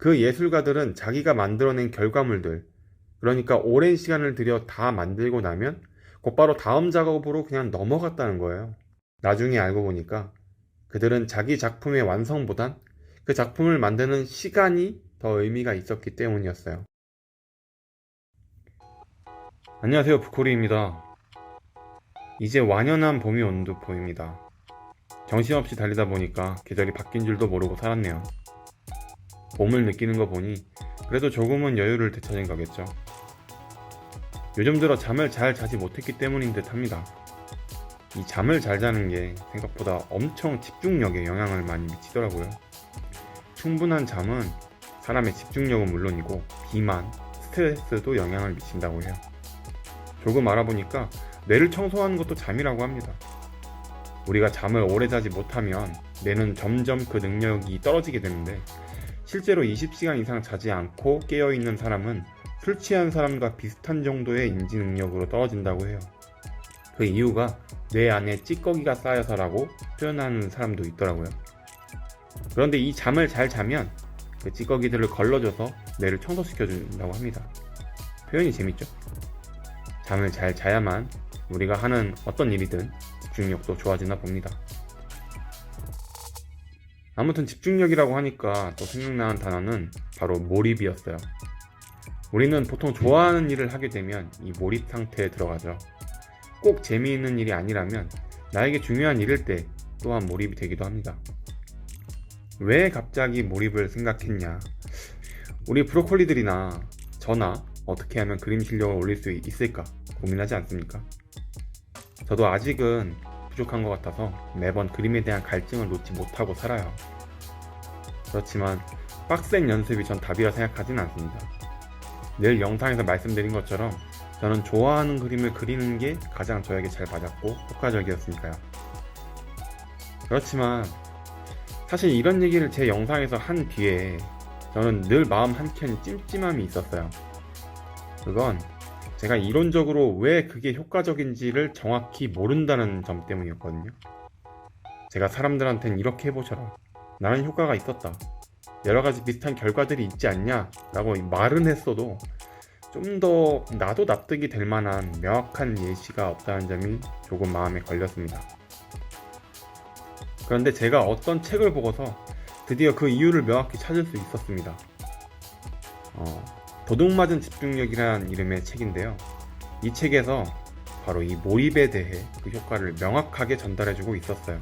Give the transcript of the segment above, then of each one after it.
그 예술가들은 자기가 만들어낸 결과물들, 그러니까 오랜 시간을 들여 다 만들고 나면 곧바로 다음 작업으로 그냥 넘어갔다는 거예요. 나중에 알고 보니까 그들은 자기 작품의 완성보단 그 작품을 만드는 시간이 더 의미가 있었기 때문이었어요. 안녕하세요, 부코리입니다. 이제 완연한 봄이 온 듯 보입니다. 정신없이 달리다 보니까 계절이 바뀐 줄도 모르고 살았네요. 봄을 느끼는 거 보니 그래도 조금은 여유를 되찾은 거겠죠. 요즘 들어 잠을 잘 자지 못했기 때문인 듯 합니다. 이 잠을 잘 자는 게 생각보다 엄청 집중력에 영향을 많이 미치더라고요. 충분한 잠은 사람의 집중력은 물론이고 비만, 스트레스도 영향을 미친다고 해요. 조금 알아보니까 뇌를 청소하는 것도 잠이라고 합니다. 우리가 잠을 오래 자지 못하면 뇌는 점점 그 능력이 떨어지게 되는데, 실제로 20시간 이상 자지 않고 깨어있는 사람은 술 취한 사람과 비슷한 정도의 인지 능력으로 떨어진다고 해요. 그 이유가 뇌 안에 찌꺼기가 쌓여서라고 표현하는 사람도 있더라고요. 그런데 이 잠을 잘 자면 그 찌꺼기들을 걸러줘서 뇌를 청소시켜준다고 합니다. 표현이 재밌죠? 잠을 잘 자야만 우리가 하는 어떤 일이든 집중력도 좋아지나 봅니다. 아무튼 집중력이라고 하니까 또 생각나는 단어는 바로 몰입이었어요. 우리는 보통 좋아하는 일을 하게 되면 이 몰입 상태에 들어가죠. 꼭 재미있는 일이 아니라면 나에게 중요한 일일 때 또한 몰입이 되기도 합니다. 왜 갑자기 몰입을 생각했냐? 우리 브로콜리들이나 저나 어떻게 하면 그림 실력을 올릴 수 있을까 고민하지 않습니까? 저도 아직은 부족한 것 같아서 매번 그림에 대한 갈증을 놓지 못하고 살아요. 그렇지만 빡센 연습이 전 답이라 생각하진 않습니다. 늘 영상에서 말씀드린 것처럼 저는 좋아하는 그림을 그리는 게 가장 저에게 잘 맞았고 효과적이었으니까요. 그렇지만 사실 이런 얘기를 제 영상에서 한 뒤에 저는 늘 마음 한켠이 찜찜함이 있었어요. 그건 제가 이론적으로 왜 그게 효과적인지를 정확히 모른다는 점 때문이었거든요. 제가 사람들한텐 이렇게 해보셔라, 나는 효과가 있었다, 여러가지 비슷한 결과들이 있지 않냐 라고 말은 했어도 좀 더 나도 납득이 될 만한 명확한 예시가 없다는 점이 조금 마음에 걸렸습니다. 그런데 제가 어떤 책을 보고서 드디어 그 이유를 명확히 찾을 수 있었습니다. 도둑맞은 집중력이라는 이름의 책인데요. 이 책에서 바로 이 몰입에 대해 그 효과를 명확하게 전달해주고 있었어요.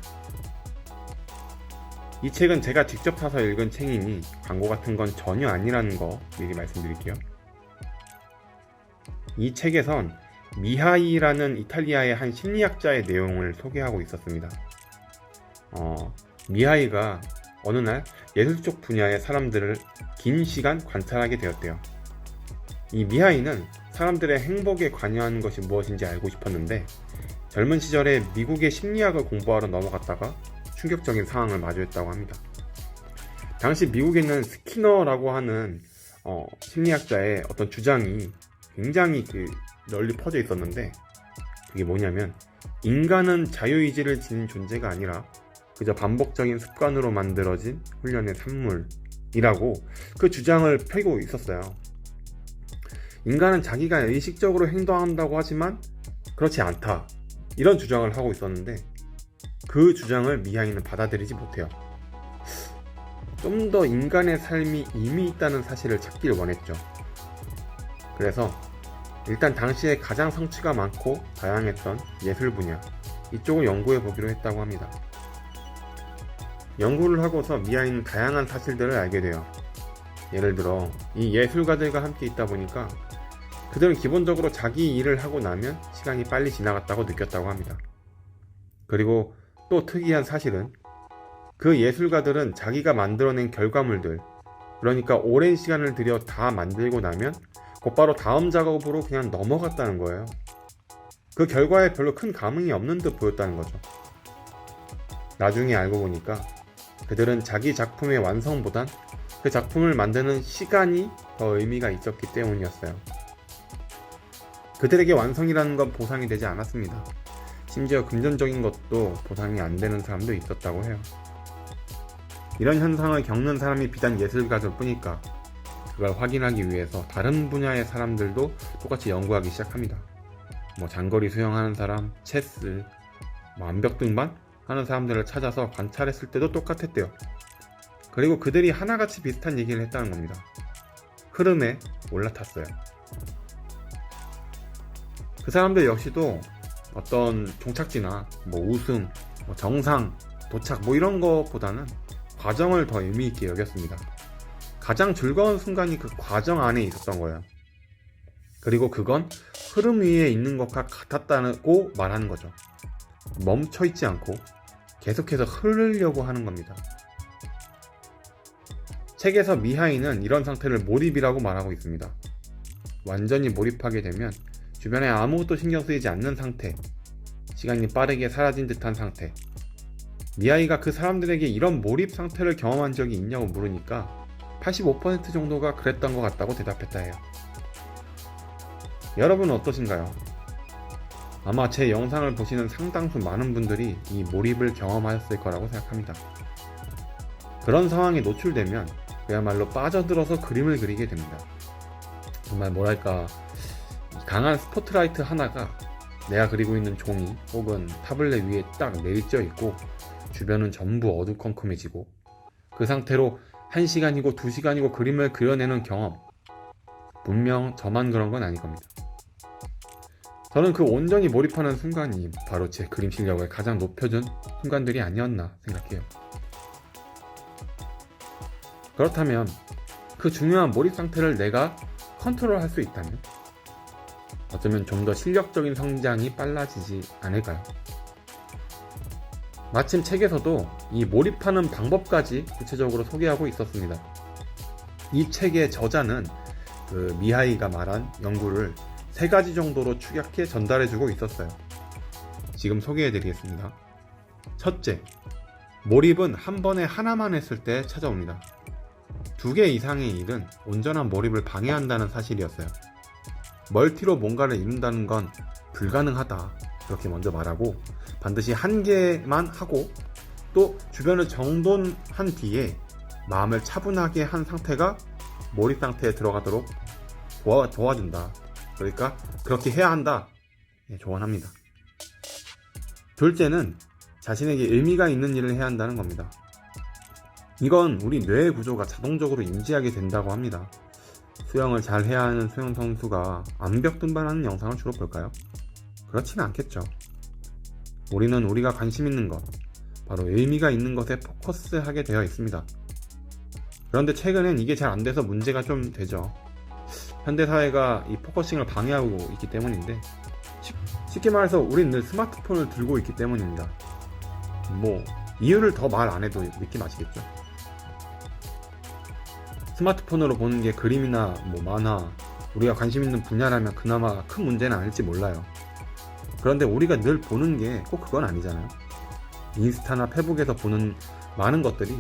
이 책은 제가 직접 사서 읽은 책이니 광고 같은 건 전혀 아니라는 거 미리 말씀드릴게요. 이 책에선 미하이라는 이탈리아의 한 심리학자의 내용을 소개하고 있었습니다. 미하이가 어느 날 예술 쪽 분야의 사람들을 긴 시간 관찰하게 되었대요. 이 미하이는 사람들의 행복에 관여하는 것이 무엇인지 알고 싶었는데, 젊은 시절에 미국의 심리학을 공부하러 넘어갔다가 충격적인 상황을 마주했다고 합니다. 당시 미국에 있는 스키너라고 하는 심리학자의 어떤 주장이 굉장히 널리 퍼져 있었는데, 그게 뭐냐면 인간은 자유의지를 지닌 존재가 아니라 그저 반복적인 습관으로 만들어진 훈련의 산물이라고 그 주장을 펴고 있었어요. 인간은 자기가 의식적으로 행동한다고 하지만 그렇지 않다, 이런 주장을 하고 있었는데, 그 주장을 미하이는 받아들이지 못해요. 좀 더 인간의 삶이 이미 있다는 사실을 찾길 원했죠. 그래서 일단 당시에 가장 성취가 많고 다양했던 예술 분야, 이쪽을 연구해 보기로 했다고 합니다. 연구를 하고서 미하이는 다양한 사실들을 알게 돼요. 예를 들어 이 예술가들과 함께 있다 보니까 그들은 기본적으로 자기 일을 하고 나면 시간이 빨리 지나갔다고 느꼈다고 합니다. 그리고 또 특이한 사실은 그 예술가들은 자기가 만들어낸 결과물들, 그러니까 오랜 시간을 들여 다 만들고 나면 곧바로 다음 작업으로 그냥 넘어갔다는 거예요. 그 결과에 별로 큰 감흥이 없는 듯 보였다는 거죠. 나중에 알고 보니까 그들은 자기 작품의 완성보단 그 작품을 만드는 시간이 더 의미가 있었기 때문이었어요. 그들에게 완성이라는 건 보상이 되지 않았습니다. 심지어 금전적인 것도 보상이 안 되는 사람도 있었다고 해요. 이런 현상을 겪는 사람이 비단 예술가일 뿐일까? 그걸 확인하기 위해서 다른 분야의 사람들도 똑같이 연구하기 시작합니다. 장거리 수영하는 사람, 체스, 암벽 등반 하는 사람들을 찾아서 관찰했을 때도 똑같았대요. 그리고 그들이 하나같이 비슷한 얘기를 했다는 겁니다. 흐름에 올라탔어요. 그 사람들 역시도 어떤 종착지나 우승, 정상, 도착 이런 것보다는 과정을 더 의미있게 여겼습니다. 가장 즐거운 순간이 그 과정 안에 있었던 거예요. 그리고 그건 흐름 위에 있는 것과 같았다고 말하는 거죠. 멈춰있지 않고 계속해서 흐르려고 하는 겁니다. 책에서 미하이는 이런 상태를 몰입이라고 말하고 있습니다. 완전히 몰입하게 되면 주변에 아무것도 신경 쓰이지 않는 상태, 시간이 빠르게 사라진 듯한 상태. 미하이가 그 사람들에게 이런 몰입 상태를 경험한 적이 있냐고 물으니까 85% 정도가 그랬던 것 같다고 대답했다 해요. 여러분은 어떠신가요? 아마 제 영상을 보시는 상당수 많은 분들이 이 몰입을 경험하셨을 거라고 생각합니다. 그런 상황에 노출되면 그야말로 빠져들어서 그림을 그리게 됩니다. 정말 강한 스포트라이트 하나가 내가 그리고 있는 종이 혹은 타블렛 위에 딱 내리쬐 있고 주변은 전부 어두컴컴해지고 그 상태로 1시간이고 2시간이고 그림을 그려내는 경험, 분명 저만 그런 건 아닐 겁니다. 저는 그 온전히 몰입하는 순간이 바로 제 그림 실력을 가장 높여준 순간들이 아니었나 생각해요. 그렇다면 그 중요한 몰입 상태를 내가 컨트롤할 수 있다면 어쩌면 좀 더 실력적인 성장이 빨라지지 않을까요? 마침 책에서도 이 몰입하는 방법까지 구체적으로 소개하고 있었습니다. 이 책의 저자는 그 미하이가 말한 연구를 3가지 정도로 축약해 전달해주고 있었어요. 지금 소개해드리겠습니다. 첫째, 몰입은 한 번에 하나만 했을 때 찾아옵니다. 2개 이상의 일은 온전한 몰입을 방해한다는 사실이었어요. 멀티로 뭔가를 이룬다는 건 불가능하다, 그렇게 먼저 말하고 반드시 1개만 하고 또 주변을 정돈한 뒤에 마음을 차분하게 한 상태가 몰입 상태에 들어가도록 도와준다. 그러니까 그렇게 해야 한다, 조언합니다. 둘째는 자신에게 의미가 있는 일을 해야 한다는 겁니다. 이건 우리 뇌의 구조가 자동적으로 인지하게 된다고 합니다. 수영을 잘 해야 하는 수영 선수가 암벽 등반하는 영상을 주로 볼까요? 그렇지는 않겠죠. 우리는 우리가 관심 있는 것, 바로 의미가 있는 것에 포커스하게 되어 있습니다. 그런데 최근엔 이게 잘 안 돼서 문제가 좀 되죠. 현대사회가 이 포커싱을 방해하고 있기 때문인데, 쉽게 말해서 우린 늘 스마트폰을 들고 있기 때문입니다. 이유를 더 말 안 해도 믿기 마시겠죠. 스마트폰으로 보는 게 그림이나 만화, 우리가 관심 있는 분야라면 그나마 큰 문제는 아닐지 몰라요. 그런데 우리가 늘 보는 게 꼭 그건 아니잖아요. 인스타나 페북에서 보는 많은 것들이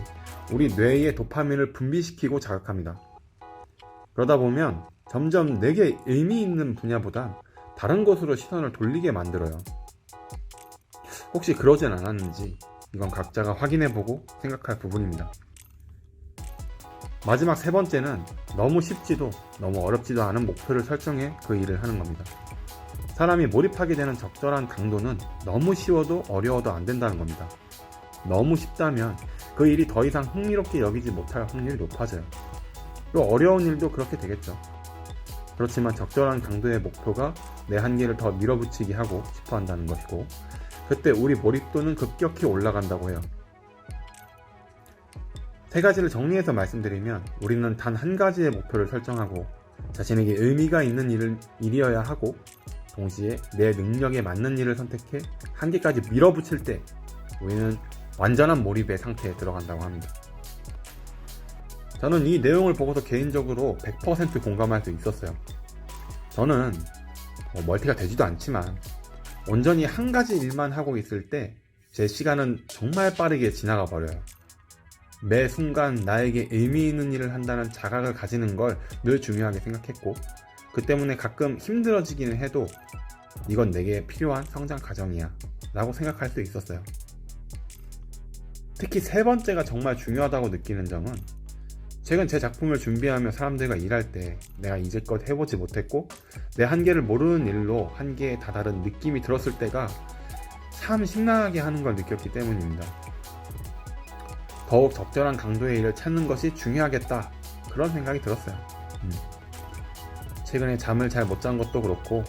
우리 뇌의 도파민을 분비시키고 자극합니다. 그러다 보면 점점 내게 의미 있는 분야보다 다른 곳으로 시선을 돌리게 만들어요. 혹시 그러진 않았는지 이건 각자가 확인해보고 생각할 부분입니다. 마지막 3번째는 너무 쉽지도 너무 어렵지도 않은 목표를 설정해 그 일을 하는 겁니다. 사람이 몰입하게 되는 적절한 강도는 너무 쉬워도 어려워도 안 된다는 겁니다. 너무 쉽다면 그 일이 더 이상 흥미롭게 여기지 못할 확률이 높아져요. 또 어려운 일도 그렇게 되겠죠. 그렇지만 적절한 강도의 목표가 내 한계를 더 밀어붙이게 하고 싶어 한다는 것이고, 그때 우리 몰입도는 급격히 올라간다고 해요. 3가지를 정리해서 말씀드리면, 우리는 단 한 가지의 목표를 설정하고 자신에게 의미가 있는 일이어야 하고, 동시에 내 능력에 맞는 일을 선택해 한계까지 밀어붙일 때 우리는 완전한 몰입의 상태에 들어간다고 합니다. 저는 이 내용을 보고서 개인적으로 100% 공감할 수 있었어요. 저는 멀티가 되지도 않지만 온전히 한 가지 일만 하고 있을 때 제 시간은 정말 빠르게 지나가 버려요. 매 순간 나에게 의미 있는 일을 한다는 자각을 가지는 걸 늘 중요하게 생각했고, 그 때문에 가끔 힘들어지기는 해도 이건 내게 필요한 성장 과정이야 라고 생각할 수 있었어요. 특히 세 번째가 정말 중요하다고 느끼는 점은 최근 제 작품을 준비하며 사람들과 일할 때 내가 이제껏 해보지 못했고 내 한계를 모르는 일로 한계에 다다른 느낌이 들었을 때가 참 심란하게 하는 걸 느꼈기 때문입니다. 더욱 적절한 강도의 일을 찾는 것이 중요하겠다, 그런 생각이 들었어요. 최근에 잠을 잘 못 잔 것도 그렇고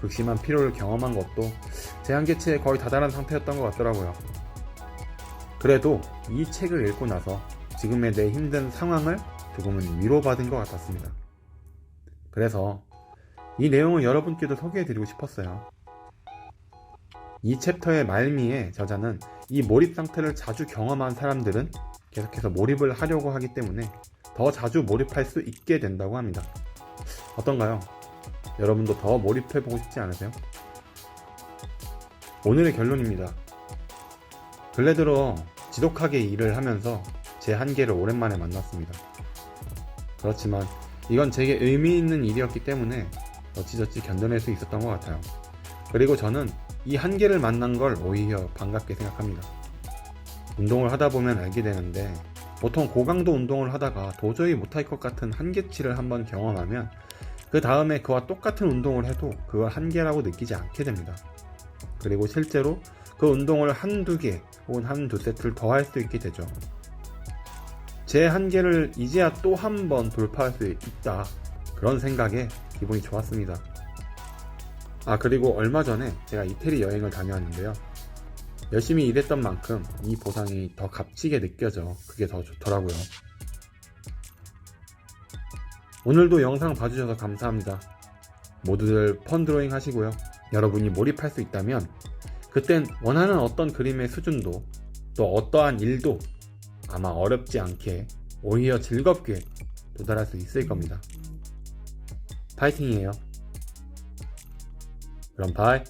극심한 피로를 경험한 것도 제 한계치에 거의 다다른 상태였던 것 같더라고요. 그래도 이 책을 읽고 나서 지금의 내 힘든 상황을 조금은 위로받은 것 같았습니다. 그래서 이 내용을 여러분께도 소개해드리고 싶었어요. 이 챕터의 말미에 저자는 이 몰입 상태를 자주 경험한 사람들은 계속해서 몰입을 하려고 하기 때문에 더 자주 몰입할 수 있게 된다고 합니다. 어떤가요? 여러분도 더 몰입해보고 싶지 않으세요? 오늘의 결론입니다. 근래 들어 지독하게 일을 하면서 제 한계를 오랜만에 만났습니다. 그렇지만 이건 제게 의미 있는 일이었기 때문에 어찌저찌 견뎌낼 수 있었던 것 같아요. 그리고 저는 이 한계를 만난 걸 오히려 반갑게 생각합니다. 운동을 하다 보면 알게 되는데 보통 고강도 운동을 하다가 도저히 못할 것 같은 한계치를 한번 경험하면 그 다음에 그와 똑같은 운동을 해도 그걸 한계라고 느끼지 않게 됩니다. 그리고 실제로 그 운동을 한두 개 혹은 한두 세트를 더 할 수 있게 되죠. 제 한계를 이제야 또 한 번 돌파할 수 있다, 그런 생각에 기분이 좋았습니다. 그리고 얼마 전에 제가 이태리 여행을 다녀왔는데요. 열심히 일했던 만큼 이 보상이 더 값지게 느껴져 그게 더 좋더라고요. 오늘도 영상 봐주셔서 감사합니다. 모두들 펀드로잉 하시고요. 여러분이 몰입할 수 있다면 그땐 원하는 어떤 그림의 수준도 또 어떠한 일도 아마 어렵지 않게 오히려 즐겁게 도달할 수 있을 겁니다. 파이팅이에요. 그럼 바이.